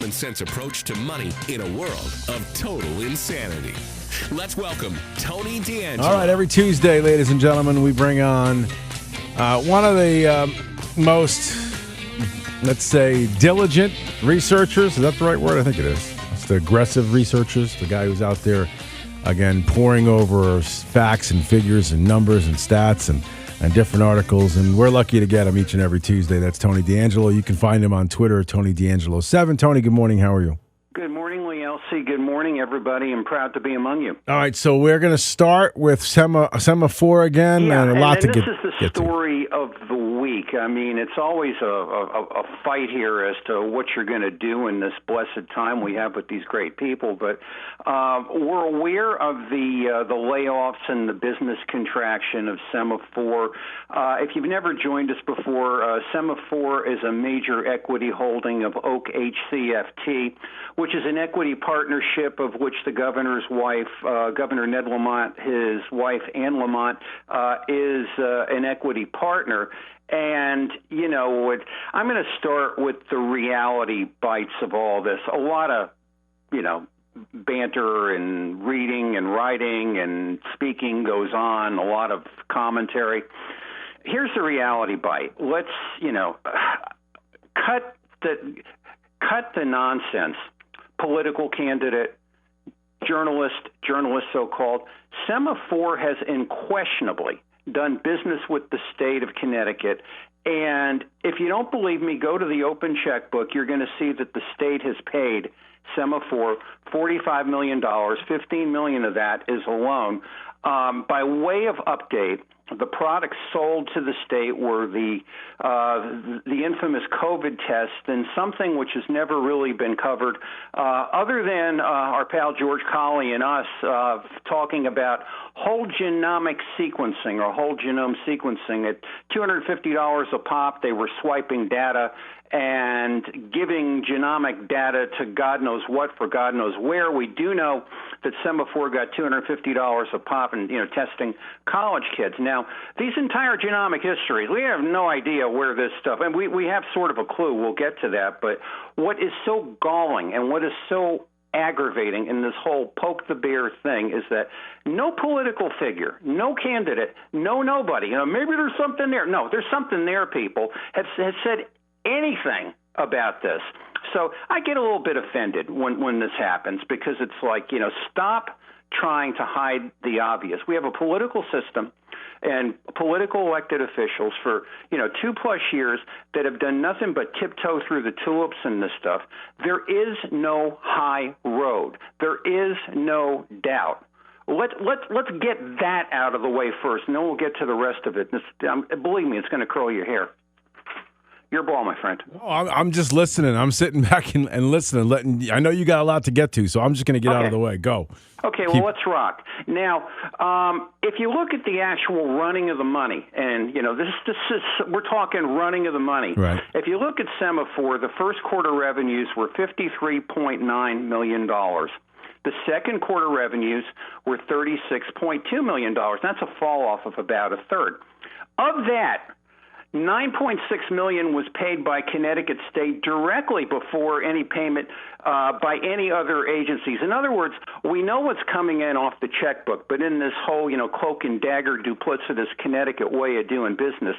common sense approach to money in a world of total insanity. Let's welcome Tony D'Angelo. All right, every Tuesday, ladies and gentlemen, we bring on one of the most, let's say, diligent researchers. Is that the right word? I think it is. It's the aggressive researchers, the guy who's out there, again, poring over facts and figures and numbers and stats and different articles, and we're lucky to get him each and every Tuesday. That's Tony D'Angelo. You can find him on Twitter at TonyD'Angelo7. Tony, good morning. How are you? Good morning, Lee Elci. Good morning, everybody. I'm proud to be among you. All right, so we're going to start with Sema4 again, and a lot to get to. This is the story of the week. I mean, it's always a fight here as to what you're going to do in this blessed time we have with these great people. But we're aware of the layoffs and the business contraction of Sema4. If you've never joined us before, Sema4 is a major equity holding of Oak HCFT, which is an equity partnership of which the governor's wife, Governor Ned Lamont, his wife Ann Lamont, is an equity partner. And, you know, I'm going to start with the reality bites of all this. A lot of, you know, banter and reading and writing and speaking goes on, a lot of commentary. Here's the reality bite. Let's, you know, cut the nonsense. Political candidate, journalist so-called. Sema4 has unquestionably done business with the state of Connecticut. And if you don't believe me, go to the open checkbook. You're going to see that the state has paid Sema4 $45 million. $15 million of that is a loan. By way of update, the products sold to the state were the infamous COVID test, and something which has never really been covered, other than our pal George Colley and us talking about whole genomic sequencing or whole genome sequencing. At $250 a pop, they were swiping data and giving genomic data to God knows what for God knows where. We do know that Sema4 got $250 a pop and, you know, testing college kids. Now, these entire genomic histories, we have no idea where this stuff, and we have sort of a clue. We'll get to that. But what is so galling and what is so aggravating in this whole poke the bear thing is that no political figure, no candidate, nobody, you know, maybe there's something there. No, there's something there, people, has said anything about this. So I get a little bit offended when this happens, because it's like, you know, stop trying to hide the obvious. We have a political system and political elected officials for, you know, 2+ years that have done nothing but tiptoe through the tulips and this stuff. There is no high road. There is no doubt. Let's get that out of the way first, and then we'll get to the rest of it. Believe me, it's going to curl your hair. Your ball, my friend. Oh, I'm just listening. I'm sitting back and listening. I know you got a lot to get to, so I'm just going to get out of the way. Go. Okay, well, let's rock. Now, if you look at the actual running of the money, and, you know, this is we're talking running of the money. Right. If you look at Sema4, the first quarter revenues were $53.9 million. The second quarter revenues were $36.2 million. That's a fall off of about a third. Of that, $9.6 million was paid by Connecticut State directly before any payment by any other agencies. In other words, we know what's coming in off the checkbook, but in this whole, you know, cloak and dagger duplicitous Connecticut way of doing business,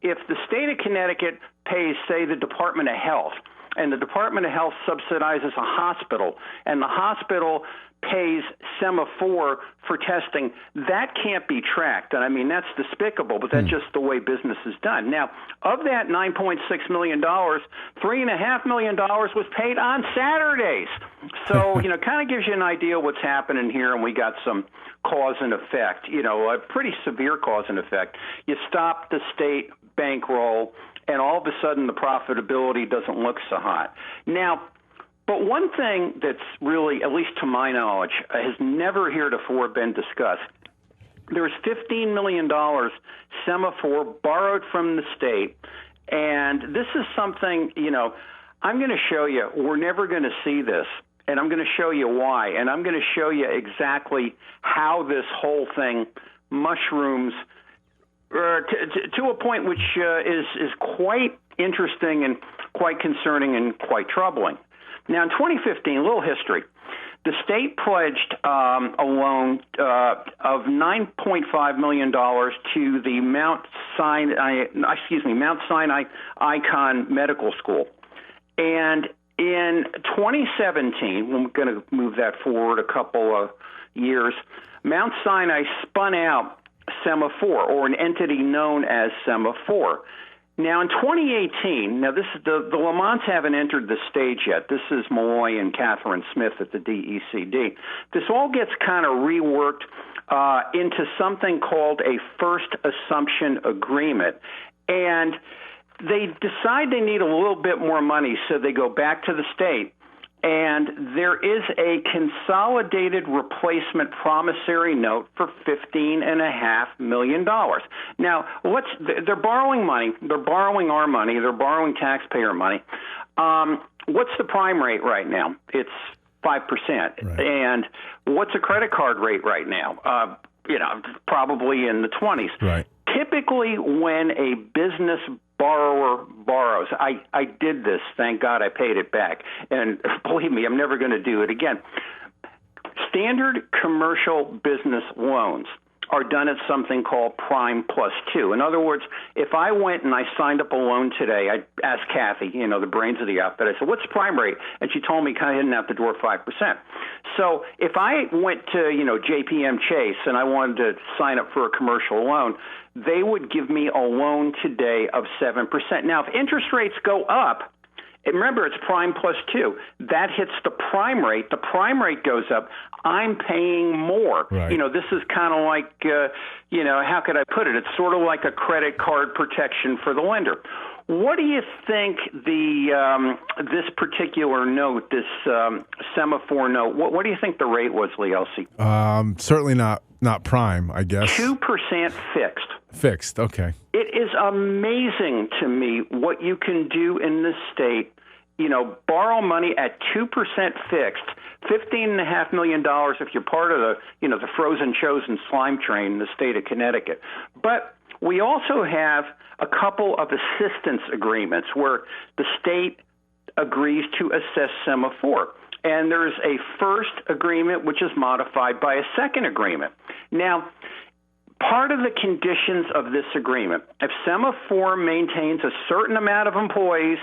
if the state of Connecticut pays, say, the Department of Health, and the Department of Health subsidizes a hospital, and the hospital pays Sema4 for testing, that can't be tracked. And I mean, that's despicable, but that's just the way business is done. Now, of that $9.6 million, $3.5 million was paid on Saturdays. So, you know, kind of gives you an idea what's happening here, and we got some cause and effect, you know, a pretty severe cause and effect. You stop the state bankroll, and all of a sudden the profitability doesn't look so hot. Now, but one thing that's really, at least to my knowledge, has never heretofore been discussed. There's $15 million Sema4 borrowed from the state, and this is something, you know, I'm going to show you, we're never going to see this, and I'm going to show you why, and I'm going to show you exactly how this whole thing mushrooms to a point which is quite interesting and quite concerning and quite troubling. Now, in 2015, a little history. The state pledged a loan of $9.5 million to the Mount Sinai Icon Medical School. And in 2017, we're going to move that forward a couple of years, Mount Sinai spun out Sema4, or an entity known as Sema4. Now, in 2018, this is the Lamonts haven't entered the stage yet. This is Malloy and Catherine Smith at the DECD. This all gets kind of reworked into something called a first assumption agreement. And they decide they need a little bit more money, so they go back to the state. And there is a consolidated replacement promissory note for $15.5 million. Now, they're borrowing money. They're borrowing our money. They're borrowing taxpayer money. What's the prime rate right now? It's 5%. Right. And what's a credit card rate right now? Probably in the 20s. Right. Typically, when a business borrower borrows, I did this, thank God I paid it back, and believe me, I'm never going to do it again. Standard commercial business loans are done at something called prime plus 2. In other words, if I went and I signed up a loan today, I asked Kathy, the brains of the outfit, I said, what's the prime rate? And she told me kind of hidden out the door 5%. So if I went to, JPM Chase and I wanted to sign up for a commercial loan, they would give me a loan today of 7%. Now, if interest rates go up, and remember, it's prime plus 2. That hits the prime rate. The prime rate goes up. I'm paying more. Right. This is kind of like, how could I put it? It's sort of like a credit card protection for the lender. What do you think this particular note, this Sema4 note, what do you think the rate was, Lee Elci? Certainly not prime, I guess. 2% fixed. Fixed, okay. It is amazing to me what you can do in this state. Borrow money at 2% fixed, $15.5 million if you're part of the frozen chosen slime train in the state of Connecticut. But we also have a couple of assistance agreements where the state agrees to assess Sema4. And there's a first agreement which is modified by a second agreement. Now, part of the conditions of this agreement, if Sema4 maintains a certain amount of employees,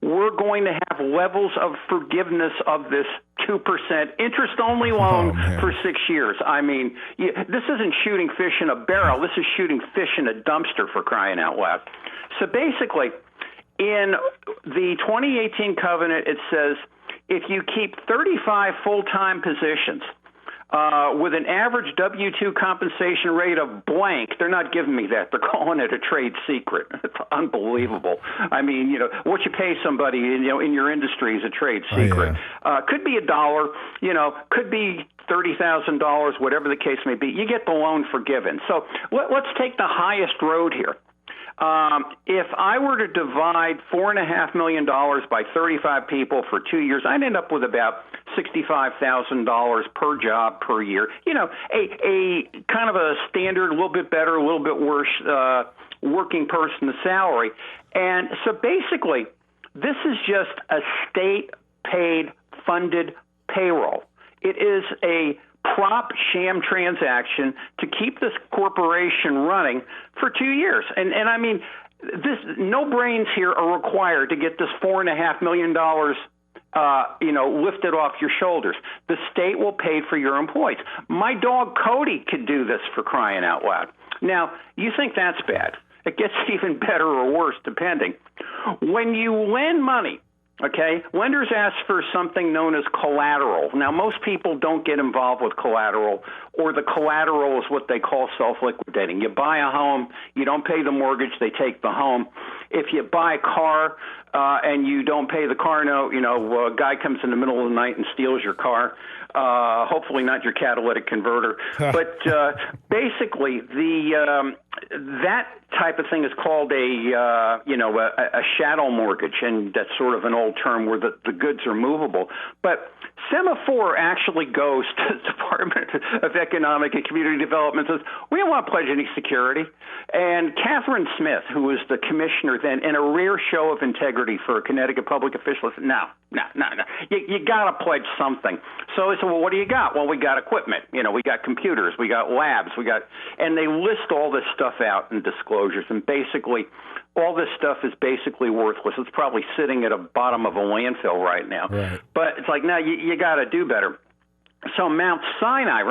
we're going to have levels of forgiveness of this 2% interest-only loan for 6 years. I mean, this isn't shooting fish in a barrel. This is shooting fish in a dumpster, for crying out loud. So basically, in the 2018 covenant, it says if you keep 35 full-time positions with an average W-2 compensation rate of blank, they're not giving me that. They're calling it a trade secret. It's unbelievable. I mean, what you pay somebody, in your industry is a trade secret. Oh, yeah. Could be $1, could be $30,000, whatever the case may be. You get the loan forgiven. So let's take the highest road here. If I were to divide $4.5 million by 35 people for 2 years, I'd end up with about $65,000 per job per year. A kind of a standard, a little bit better, a little bit worse working person salary. And so basically, this is just a state-paid, funded payroll. It is a prop sham transaction to keep this corporation running for 2 years. And I mean, no brains here are required to get this $4.5 million, lifted off your shoulders. The state will pay for your employees. My dog Cody could do this, for crying out loud. Now, you think that's bad. It gets even better or worse, depending. When you lend money, okay, lenders ask for something known as collateral. Now, most people don't get involved with collateral, or the collateral is what they call self-liquidating. You buy a home, you don't pay the mortgage, they take the home. If you buy a car and you don't pay the car note, a guy comes in the middle of the night and steals your car. Hopefully not your catalytic converter. But basically, that type of thing is called a chattel mortgage, and that's sort of an old term where the goods are movable. But Sema4 actually goes to the Department of Economic and Community Development and says, we don't want to pledge any security. And Catherine Smith, who was the commissioner then, in a rare show of integrity, integrity for a Connecticut public official. I said, no. You got to pledge something. So I said, well, what do you got? Well, we got equipment. We got computers. We got labs. And they list all this stuff out in disclosures. And basically, all this stuff is basically worthless. It's probably sitting at the bottom of a landfill right now. Right. But it's like, no, you got to do better. So Mount Sinai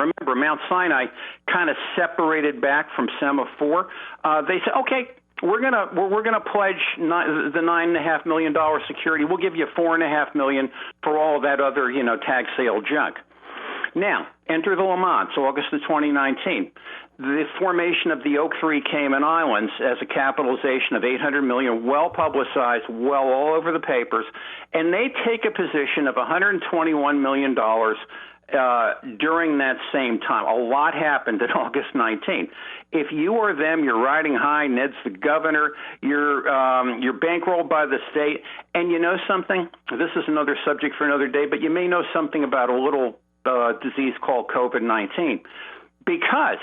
kind of separated back from Sema4. They said, okay, we're gonna pledge the $9.5 million security. We'll give you $4.5 million for all of that other tag sale junk. Now enter the Lamont, August of 2019. The formation of the Oak Three Cayman Islands as a capitalization of $800 million, well publicized, all over the papers, and they take a position of $121 million. During that same time. A lot happened in August 19. If you are them, you're riding high. Ned's the governor. You're bankrolled by the state. And you know something? This is another subject for another day, but you may know something about a little disease called COVID-19. Because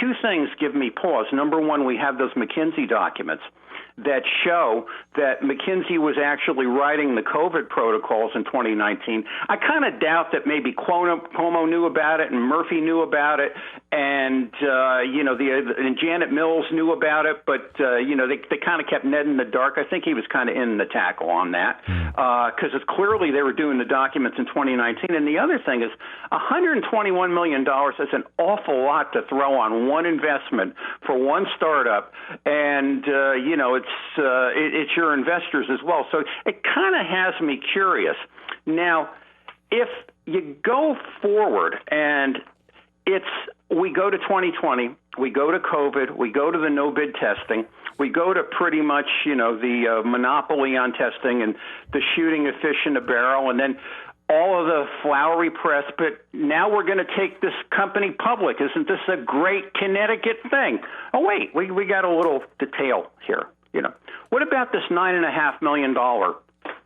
two things give me pause. Number one, we have those McKinsey documents that show that McKinsey was actually writing the COVID protocols in 2019. I kind of doubt that maybe Cuomo knew about it and Murphy knew about it, and and Janet Mills knew about it, but they kind of kept Ned in the dark. I think he was kind of in the tackle on that because it's clearly they were doing the documents in 2019. And the other thing is $121 million is an awful lot to throw on one investment for one startup, and it's your investors as well. So it kind of has me curious. Now, if you go forward and we go to 2020, we go to COVID, we go to the no-bid testing, we go to pretty much, the monopoly on testing and the shooting a fish in a barrel, and then all of the flowery press, but now we're going to take this company public. Isn't this a great Connecticut thing? Oh, wait, we got a little detail here. What about this $9.5 million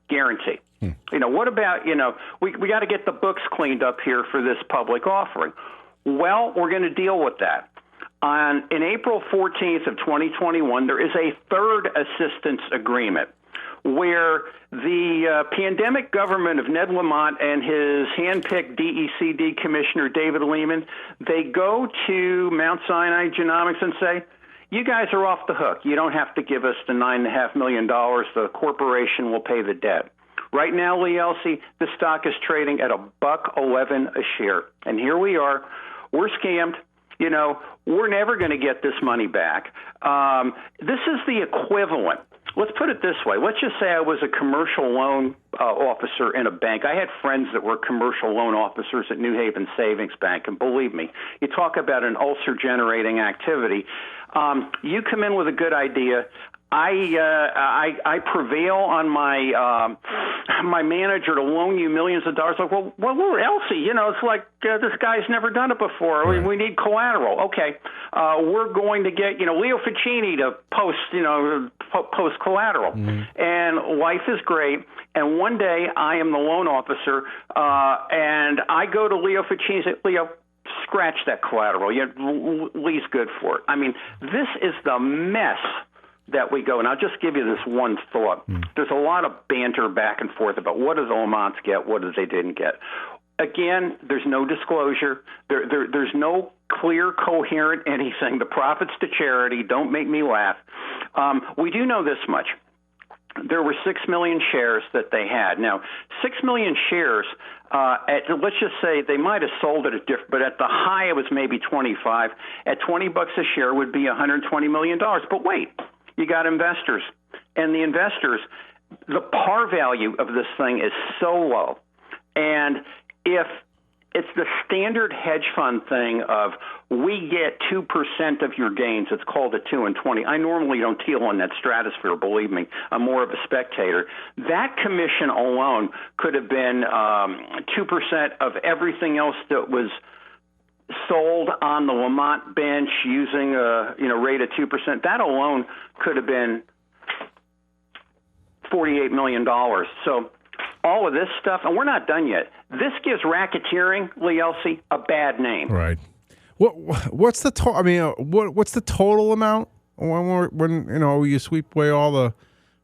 guarantee? What about, we got to get the books cleaned up here for this public offering. Well, we're going to deal with that. In April 14th of 2021, there is a third assistance agreement where the pandemic government of Ned Lamont and his handpicked DECD commissioner, David Lehman, they go to Mount Sinai Genomics and say, you guys are off the hook. You don't have to give us the $9.5 million. The corporation will pay the debt. Right now, Lee Elci, the stock is trading at $1.11 a share. And here we are. We're scammed. We're never going to get this money back. This is the equivalent. Let's put it this way. Let's just say I was a commercial loan officer in a bank. I had friends that were commercial loan officers at New Haven Savings Bank, and believe me, you talk about an ulcer-generating activity. You come in with a good idea. I prevail on my manager to loan you millions of dollars. Like, well, we're Elci. It's like this guy's never done it before. Right. We need collateral. Okay, we're going to get Leo Ficini to post collateral, and life is great. And one day I am the loan officer, and I go to Leo Ficini and say, Leo, scratch that collateral. Lee's good for it. I mean, this is the mess that we go. And I'll just give you this one thought. There's a lot of banter back and forth about what did the Lamonts get, what did they didn't get. Again, there's no disclosure. There's no clear, coherent anything. The profits to charity. Don't make me laugh. We do know this much. There were 6 million shares that they had. Now, 6 million shares, let's just say they might have sold it at different, but at the high it was maybe 25. At $20 a share would be $120 million. But wait, you got investors. And the investors, the par value of this thing is so low. And if it's the standard hedge fund thing of we get 2% of your gains. It's called a 2 and 20. I normally don't deal in that stratosphere, believe me. I'm more of a spectator. That commission alone could have been 2% of everything else that was sold on the Lamont bench using a rate of 2%. That alone could have been $48 million. So all of this stuff, and we're not done yet. This gives racketeering, Lee Elci, a bad name. Right. What's the total? I mean, what's the total amount when you sweep away all the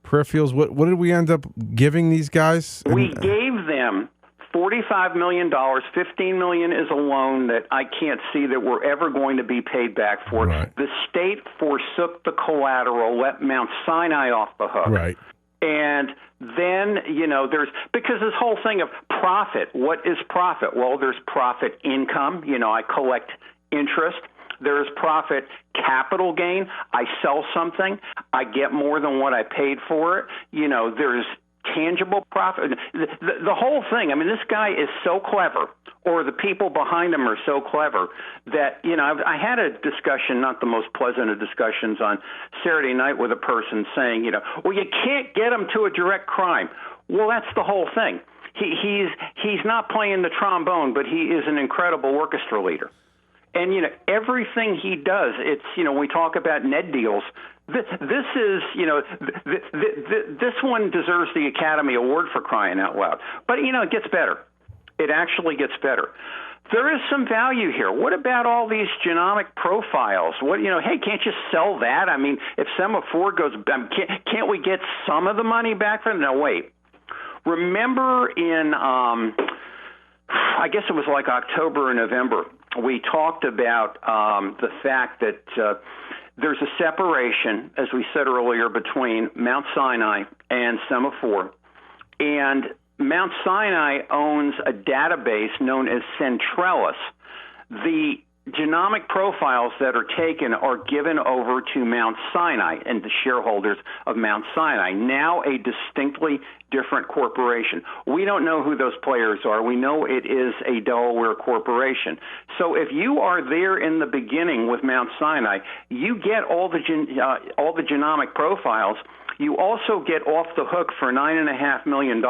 peripherals. What did we end up giving these guys? We gave them $45 million. $15 million is a loan that I can't see that we're ever going to be paid back for. Right. The state forsook the collateral, let Mount Sinai off the hook. Right. And then, because this whole thing of profit, what is profit? Well, there's profit income. I collect interest. There's profit capital gain. I sell something. I get more than what I paid for it. There's tangible profit. The whole thing, this guy is so clever, or the people behind him are so clever that, I had a discussion, not the most pleasant of discussions, on Saturday night with a person saying, well, you can't get him to a direct crime. Well, that's the whole thing. He's not playing the trombone, but he is an incredible orchestra leader. And, everything he does, it's, we talk about Ned deals. This is, this one deserves the Academy Award for crying out loud. But, it gets better. It actually gets better. There is some value here. What about all these genomic profiles? Hey, can't you sell that? If Sema4 goes, can't we get some of the money back from them? No, wait. Remember in, I guess it was like October or November, we talked about the fact that there's a separation, as we said earlier, between Mount Sinai and Sema4. And Mount Sinai owns a database known as Centrellis. The genomic profiles that are taken are given over to Mount Sinai and the shareholders of Mount Sinai, now a distinctly different corporation. We don't know who those players are. We know it is a Delaware corporation. So if you are there in the beginning with Mount Sinai, you get all the genomic profiles. You also get off the hook for $9.5 million.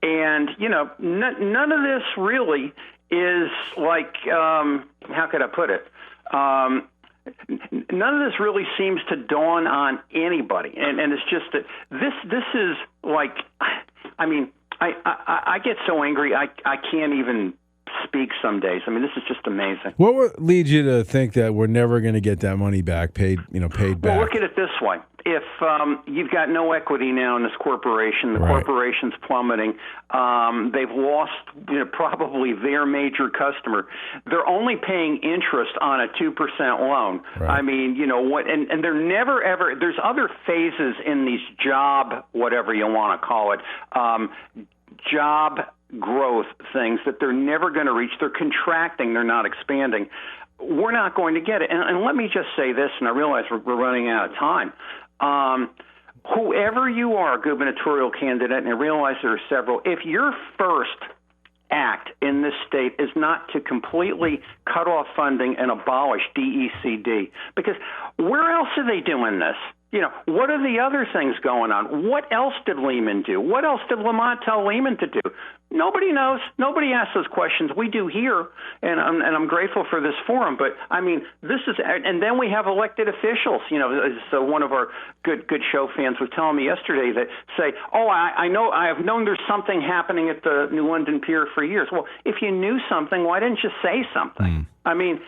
And, none of this really is like, how could I put it? None of this really seems to dawn on anybody. And it's just that this is like, I get so angry I can't even speak some days. This is just amazing. What would lead you to think that we're never going to get that money back, paid back? Well, look at it this way. If you've got no equity now in this corporation, the corporation's plummeting. They've lost probably their major customer. They're only paying interest on a 2% loan. Right. And they're never ever. There's other phases in these job, whatever you want to call it, job growth things that they're never going to reach. They're contracting. They're not expanding. We're not going to get it. And let me just say this, and I realize we're running out of time. Whoever you are, gubernatorial candidate, and I realize there are several, if your first act in this state is not to completely cut off funding and abolish DECD, because where else are they doing this? What are the other things going on? What else did Lehman do? What else did Lamont tell Lehman to do? Nobody knows. Nobody asks those questions. We do here, and I'm grateful for this forum. But this is, and then we have elected officials. So one of our good show fans was telling me yesterday that say, "Oh, I know. I have known there's something happening at the New London Pier for years." Well, if you knew something, why didn't you say something?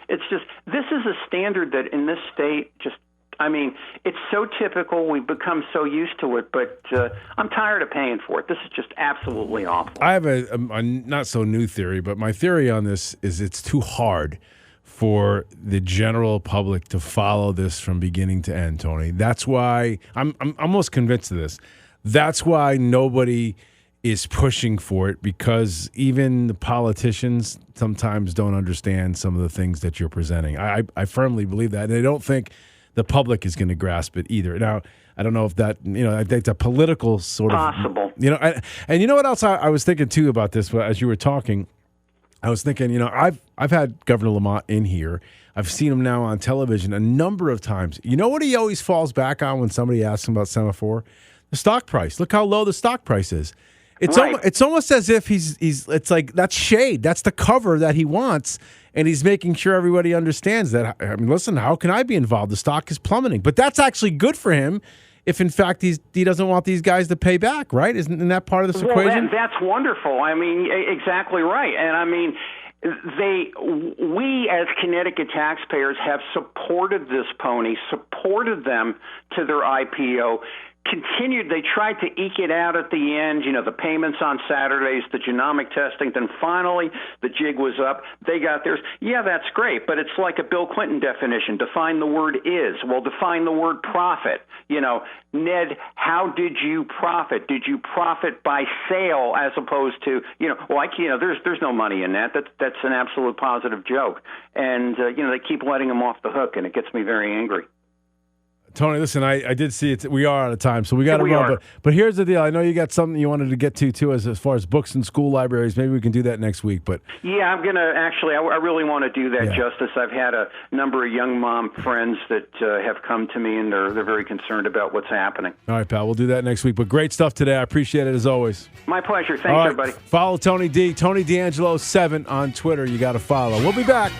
It's just, this is a standard that in this state just. It's so typical. We've become so used to it, but I'm tired of paying for it. This is just absolutely awful. I have a not so new theory, but my theory on this is it's too hard for the general public to follow this from beginning to end, Tony. That's why I'm almost convinced of this. That's why nobody is pushing for it, because even the politicians sometimes don't understand some of the things that you're presenting. I firmly believe that, and I don't think the public is going to grasp it either. Now, I don't know if that, I think it's a political sort of... Possible. And you know what else I was thinking, too, about this as you were talking? I was thinking, I've had Governor Lamont in here. I've seen him now on television a number of times. You know what he always falls back on when somebody asks him about Sema4? The stock price. Look how low the stock price is. It's almost as if it's like that's shade. That's the cover that he wants, and he's making sure everybody understands that. Listen, how can I be involved? The stock is plummeting, but that's actually good for him if, in fact, he doesn't want these guys to pay back, right? Isn't that part of this equation? That's wonderful. Exactly right. And we as Connecticut taxpayers have supported this pony, supported them to their IPO, continued. They tried to eke it out at the end, the payments on Saturdays, the genomic testing. Then finally, the jig was up. They got theirs. Yeah, that's great, but it's like a Bill Clinton definition. Define the word is. Well, define the word profit. Ned, how did you profit? Did you profit by sale as opposed to, there's no money in that. That's an absolute positive joke. And, they keep letting them off the hook, and it gets me very angry. Tony, listen, I did see it. We are out of time, so we got to run. But here's the deal. I know you got something you wanted to get to, too, as far as books and school libraries. Maybe we can do that next week. But yeah, I'm going to actually, I really want to do that justice. I've had a number of young mom friends that have come to me, and they're very concerned about what's happening. All right, pal. We'll do that next week. But great stuff today. I appreciate it, as always. My pleasure. Thanks, everybody. Follow Tony D. Tony D'Angelo 7 on Twitter. You got to follow. We'll be back.